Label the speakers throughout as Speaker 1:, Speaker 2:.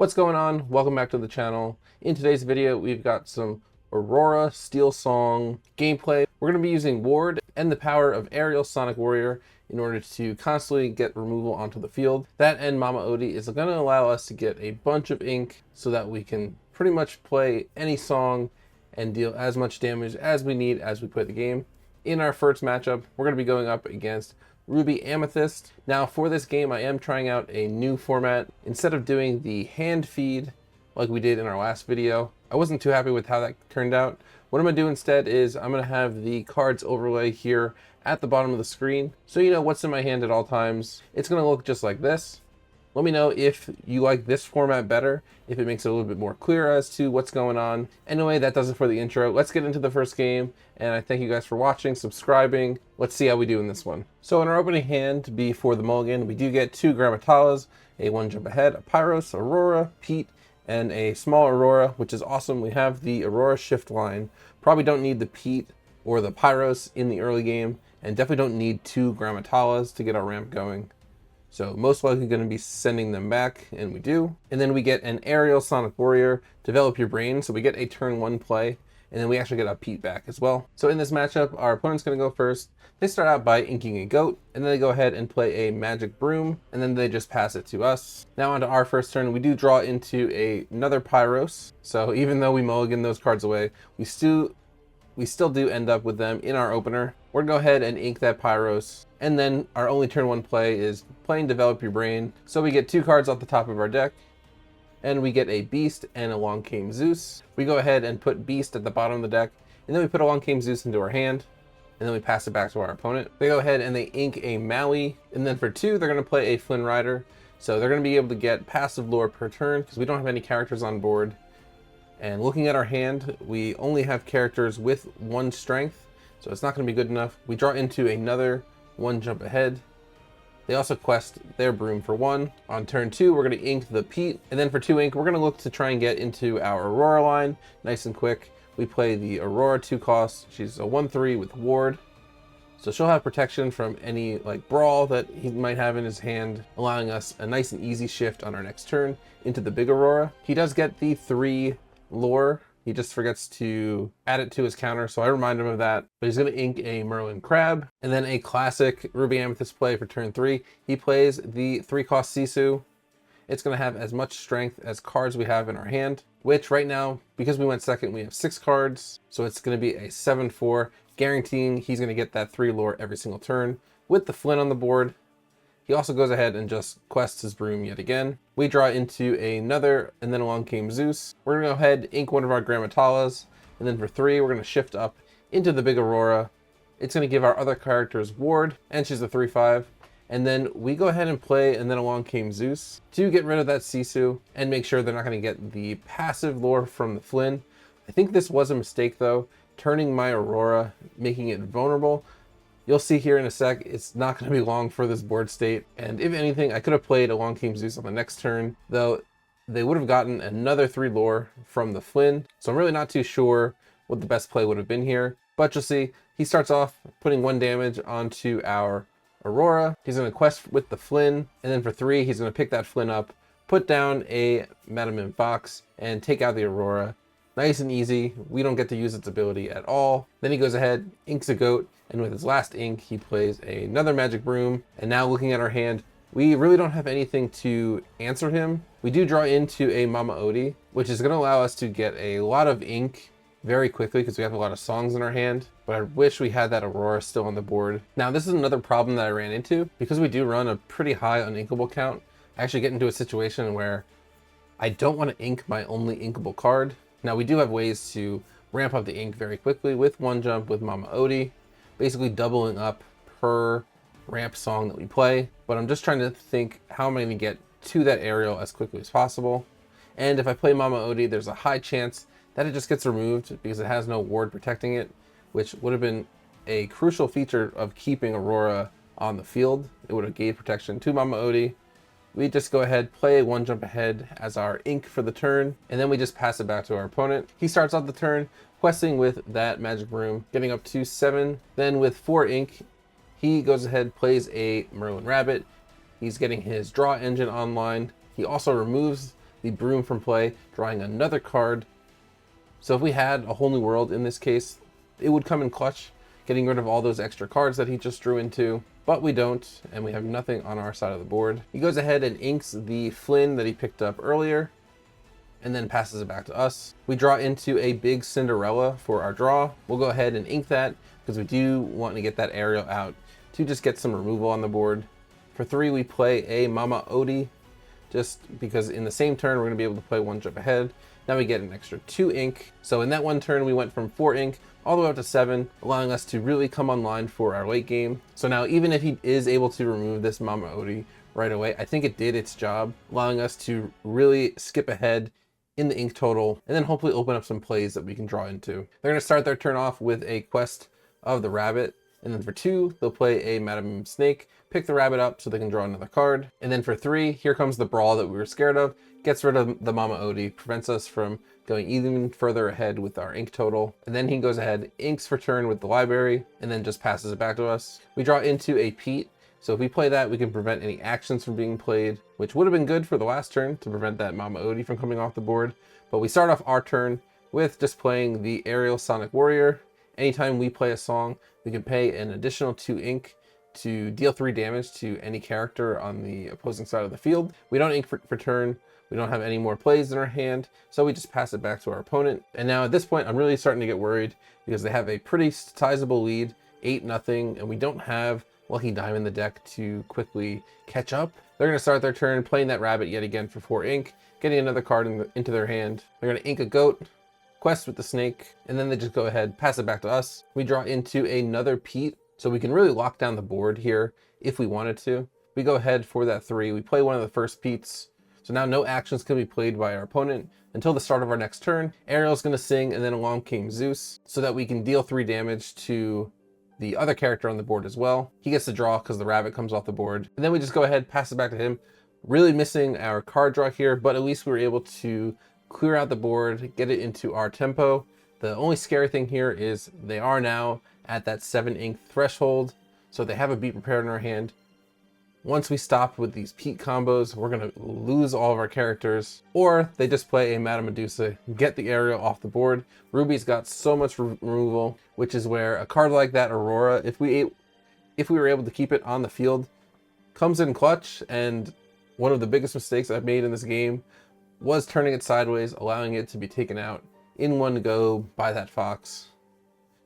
Speaker 1: What's going on? Welcome back to the channel. In today's video, we've got some Aurora Steel Song gameplay. We're going to be using Ward and the power of Aerial Sonic Warrior in order to constantly get removal onto the field. That and Mama Odie is going to allow us to get a bunch of ink so that we can pretty much play any song and deal as much damage as we need as we play the game. In our first matchup, we're going to be going up against Ruby Amethyst. Now for this game, I am trying out a new format. Instead of doing the hand feed like we did in our last video, I wasn't too happy with how that turned out. What I'm gonna do instead is I'm gonna have the cards overlay here at the bottom of the screen, so you know what's in my hand at all times. It's gonna look just like this. Let me know if you like this format better, if it makes it a little bit more clear as to what's going on. Anyway, that does it for the intro. Let's get into the first game, and I thank you guys for watching, subscribing. Let's see how we do in this one. So in our opening hand, before the mulligan, we do get two Grammatalas, a one jump ahead, a Pyros, Aurora, Pete, and a small Aurora, which is awesome. We have the Aurora shift line. Probably don't need the Pete or the Pyros in the early game, and definitely don't need two Grammatalas to get our ramp going. So most likely going to be sending them back, and we do. And then we get an Aerial Sonic Warrior, develop your brain, so we get a turn one play, and then we actually get a Pete back as well. So in this matchup, our opponent's going to go first. They start out by inking a goat, and then they go ahead and play a magic broom, and then they just pass it to us. Now onto our first turn, we do draw into another Pyros. So even though we mulligan those cards away, we still do end up with them in our opener. We're gonna go ahead and ink that Pyros, and then our only turn one play is playing Develop Your Brain. So we get two cards off the top of our deck, and we get a Beast and a Long Came Zeus. We go ahead and put Beast at the bottom of the deck, and then we put a Long Came Zeus into our hand, and then we pass it back to our opponent. They go ahead and they ink a Maui, and then for two, they're gonna play a Flynn Rider. So they're gonna be able to get passive lore per turn, because we don't have any characters on board. And looking at our hand, we only have characters with one strength, so it's not going to be good enough. We draw into another one jump ahead. They also quest their broom for one. On turn two, we're going to ink the Pete, and then for two ink, we're going to look to try and get into our Aurora line nice and quick. We play the Aurora 2 cost. She's a 1/3 with Ward, so she'll have protection from any like brawl that he might have in his hand, allowing us a nice and easy shift on our next turn into the big Aurora. He does get the 3 lore. He just forgets to add it to his counter, so I remind him of that. But he's going to ink a Merlin Crab, and then a classic Ruby Amethyst play for turn 3. He plays the 3-cost Sisu. It's going to have as much strength as cards we have in our hand, which right now, because we went second, we have 6 cards, so it's going to be a 7/4, guaranteeing he's going to get that 3 lore every single turn. With the Flynn on the board, he also goes ahead and just quests his broom yet again. We draw into another, and then along came Zeus. We're gonna go ahead, ink one of our Grammatalas, and then for 3, we're gonna shift up into the big Aurora. It's gonna give our other characters Ward, and she's a 3/5. And then we go ahead and play, and then along came Zeus to get rid of that Sisu and make sure they're not gonna get the passive lore from the Flynn. I think this was a mistake though, turning my Aurora, making it vulnerable. You'll see here in a sec, it's not going to be long for this board state. And if anything, I could have played a Long Came Zeus on the next turn, though they would have gotten another 3 lore from the Flynn. So I'm really not too sure what the best play would have been here. But you'll see, he starts off putting 1 damage onto our Aurora. He's going to quest with the Flynn. And then for 3, he's going to pick that Flynn up, put down a Madam Mim Fox, and take out the Aurora. Nice and easy. We don't get to use its ability at all. Then he goes ahead, inks a goat, and with his last ink, he plays another magic broom. And now looking at our hand, we really don't have anything to answer him. We do draw into a Mama Odie, which is going to allow us to get a lot of ink very quickly because we have a lot of songs in our hand. But I wish we had that Aurora still on the board. Now this is another problem that I ran into. Because we do run a pretty high uninkable count, I actually get into a situation where I don't want to ink my only inkable card. Now we do have ways to ramp up the ink very quickly with one jump with Mama Odie, basically doubling up per ramp song that we play. But I'm just trying to think, how am I going to get to that aerial as quickly as possible? And if I play Mama Odie, there's a high chance that it just gets removed because it has no ward protecting it, which would have been a crucial feature of keeping Aurora on the field. It would have gave protection to Mama Odie. We just go ahead, play one jump ahead as our ink for the turn, and then we just pass it back to our opponent. He starts off the turn questing with that magic broom, getting up to 7. Then with 4 ink, he goes ahead, plays a Merlin Rabbit. He's getting his draw engine online. He also removes the broom from play, drawing another card. So if we had a whole new world in this case, it would come in clutch, getting rid of all those extra cards that he just drew into, but we don't, and we have nothing on our side of the board. He goes ahead and inks the Flynn that he picked up earlier, and then passes it back to us. We draw into a big Cinderella for our draw. We'll go ahead and ink that, because we do want to get that Ariel out to just get some removal on the board. For 3, we play a Mama Odie, just because in the same turn, we're gonna be able to play 1 jump ahead. Now we get an extra 2 ink. So in that one turn, we went from 4 ink all the way up to 7, allowing us to really come online for our late game. So now even if he is able to remove this Mama Odie right away, I think it did its job, allowing us to really skip ahead in the ink total, and then hopefully open up some plays that we can draw into. They're gonna start their turn off with a Quest of the Rabbit. And then for 2, they'll play a Madam Snake, pick the rabbit up so they can draw another card. And then for 3, here comes the Brawl that we were scared of, gets rid of the Mama Odie, prevents us from going even further ahead with our ink total. And then he goes ahead, inks for turn with the library, and then just passes it back to us. We draw into a Pete, so if we play that, we can prevent any actions from being played, which would have been good for the last turn to prevent that Mama Odie from coming off the board. But we start off our turn with just playing the Aerial Sonic Warrior. Anytime we play a song, we can pay an additional 2 ink to deal 3 damage to any character on the opposing side of the field. We don't ink for turn. We don't have any more plays in our hand, so we just pass it back to our opponent. And now at this point, I'm really starting to get worried because they have a pretty sizable lead, 8-0, and we don't have Lucky Dime in the deck to quickly catch up. They're going to start their turn playing that rabbit yet again for 4 ink, getting another card into their hand. They're going to ink a goat, Quest with the snake, and then they just go ahead, pass it back to us. We draw into another Pete, so we can really lock down the board here if we wanted to. We go ahead for that 3, we play one of the first Petes, so now no actions can be played by our opponent until the start of our next turn. Ariel's gonna sing, and then along came Zeus, so that we can deal 3 damage to the other character on the board as well. He gets to draw because the rabbit comes off the board, and then we just go ahead, pass it back to him. Really missing our card draw here, but at least we were able to clear out the board, get it into our tempo. The only scary thing here is they are now at that 7 ink threshold, so they have a Be Prepared in our hand. Once we stop with these Pete combos, we're gonna lose all of our characters, or they just play a Madame Medusa, get the Ariel off the board. Ruby's got so much removal, which is where a card like that Aurora, if we were able to keep it on the field, comes in clutch. And one of the biggest mistakes I've made in this game was turning it sideways, allowing it to be taken out in one go by that fox.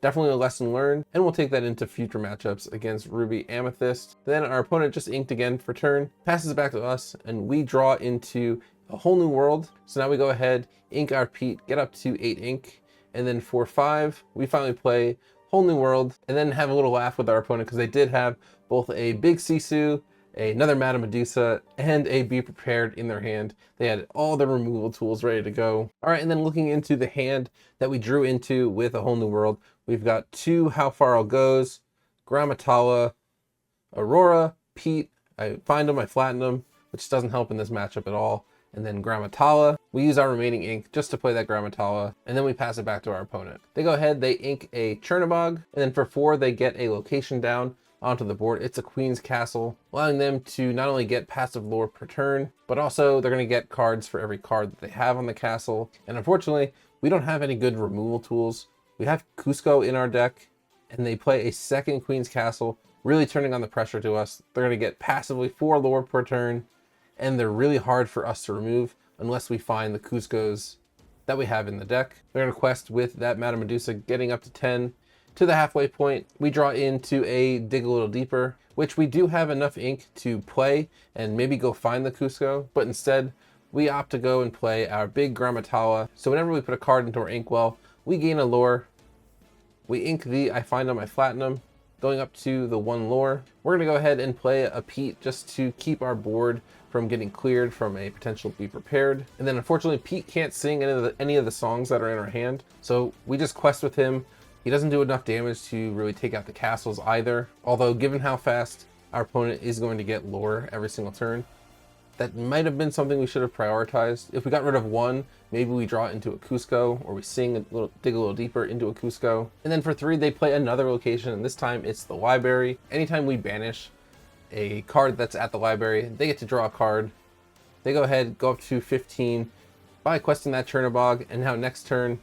Speaker 1: Definitely a lesson learned, and we'll take that into future matchups against Ruby Amethyst. Then our opponent just inked again for turn, passes it back to us, and we draw into a whole new world. So now we go ahead, ink our Pete, get up to 8 ink, and then for 5, we finally play whole new world, and then have a little laugh with our opponent because they did have both a big Sisu, another Madame Medusa, and a Be Prepared in their hand. They had all their removal tools ready to go. All right, and then looking into the hand that we drew into with a whole new world, we've got 2 How Far I'll Goes, Grammatala, Aurora, Pete. I find them, I flatten them, which doesn't help in this matchup at all. And then Grammatala. We use our remaining ink just to play that Grammatala, and then we pass it back to our opponent. They go ahead, they ink a Chernabog, and then for 4, they get a location down onto the board. It's a Queen's Castle, allowing them to not only get passive lore per turn, but also they're going to get cards for every card that they have on the castle. And unfortunately, we don't have any good removal tools. We have Cusco in our deck, and they play a second Queen's Castle, really turning on the pressure to us. They're going to get passively 4 lore per turn, and they're really hard for us to remove unless we find the Cuscos that we have in the deck. They're going to quest with that Madame Medusa getting up to 10. To the halfway point, we draw into a Dig a Little Deeper, which we do have enough ink to play and maybe go find the Cusco, but instead we opt to go and play our big Grammatala. So whenever we put a card into our inkwell, we gain a lore. We ink the I Find Them, I Flatten Them, going up to the 1 lore. We're gonna go ahead and play a Pete just to keep our board from getting cleared from a potential Be Prepared. And then unfortunately, Pete can't sing any of the songs that are in our hand, so we just quest with him. He doesn't do enough damage to really take out the castles either. Although given how fast our opponent is going to get lore every single turn, that might have been something we should have prioritized. If we got rid of 1, maybe we draw into a Cusco, or we dig a little deeper into a Cusco. And then for 3, they play another location, and this time it's the library. Anytime we banish a card that's at the library, they get to draw a card. they go ahead, go up to 15 by questing that Chernobog, and now next turn,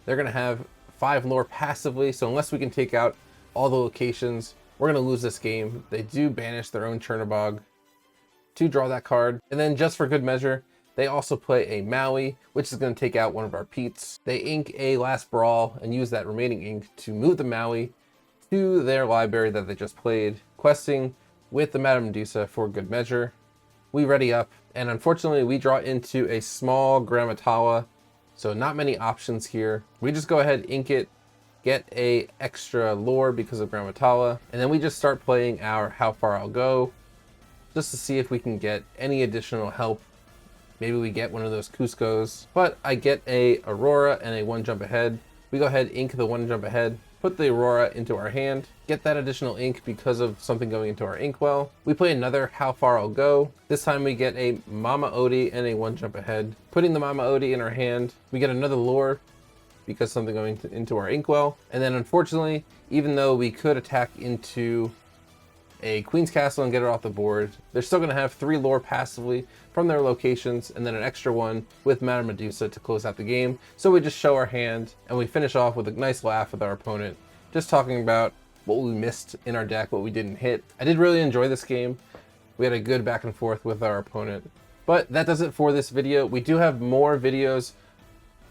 Speaker 1: they're gonna have 5 lore passively, so unless we can take out all the locations, we're gonna lose this game. They do banish their own Chernobog to draw that card. And then just for good measure, they also play a Maui, which is gonna take out one of our Peats. They ink a Last Brawl and use that remaining ink to move the Maui to their library that they just played, questing with the Madame Medusa for good measure. We ready up, and unfortunately we draw into a small Grammatala, so not many options here. We just go ahead, ink it, get a extra lore because of Grammatala, and then we just start playing our How Far I'll Go, just to see if we can get any additional help. Maybe we get one of those Cuscos, but I get a Aurora and a 1 jump ahead. We go ahead, ink the 1 jump ahead, put the Aurora into our hand, get that additional ink because of something going into our inkwell. We play another How Far I'll Go. This time we get a Mama Odie and a 1 jump ahead. Putting the Mama Odie in our hand, we get another lore because something going into our inkwell. And then unfortunately, even though we could attack into a Queen's Castle and get it off the board, they're still gonna have 3 lore passively from their locations, and then an extra 1 with Madame Medusa to close out the game. So we just show our hand, and we finish off with a nice laugh with our opponent, just talking about what we missed in our deck, what we didn't hit. I did really enjoy this game. We had a good back and forth with our opponent. But that does it for this video. We do have more videos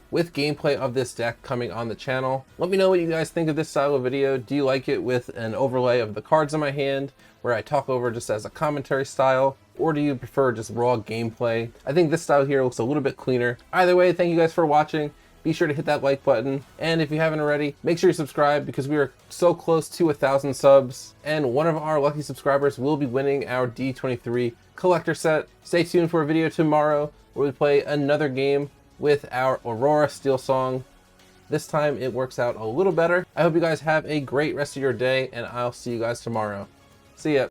Speaker 1: with gameplay of this deck coming on the channel. Let me know what you guys think of this style of video. Do you like it with an overlay of the cards in my hand where I talk over just as a commentary style, or do you prefer just raw gameplay? I think this style here looks a little bit cleaner. Either way, thank you guys for watching. Be sure to hit that like button, and if you haven't already, make sure you subscribe because we are so close to 1,000 subs, and one of our lucky subscribers will be winning our D23 collector set. Stay tuned for a video tomorrow where we play another game with our Aurora Steel Song. This time it works out a little better. I hope you guys have a great rest of your day, and I'll see you guys tomorrow. See ya.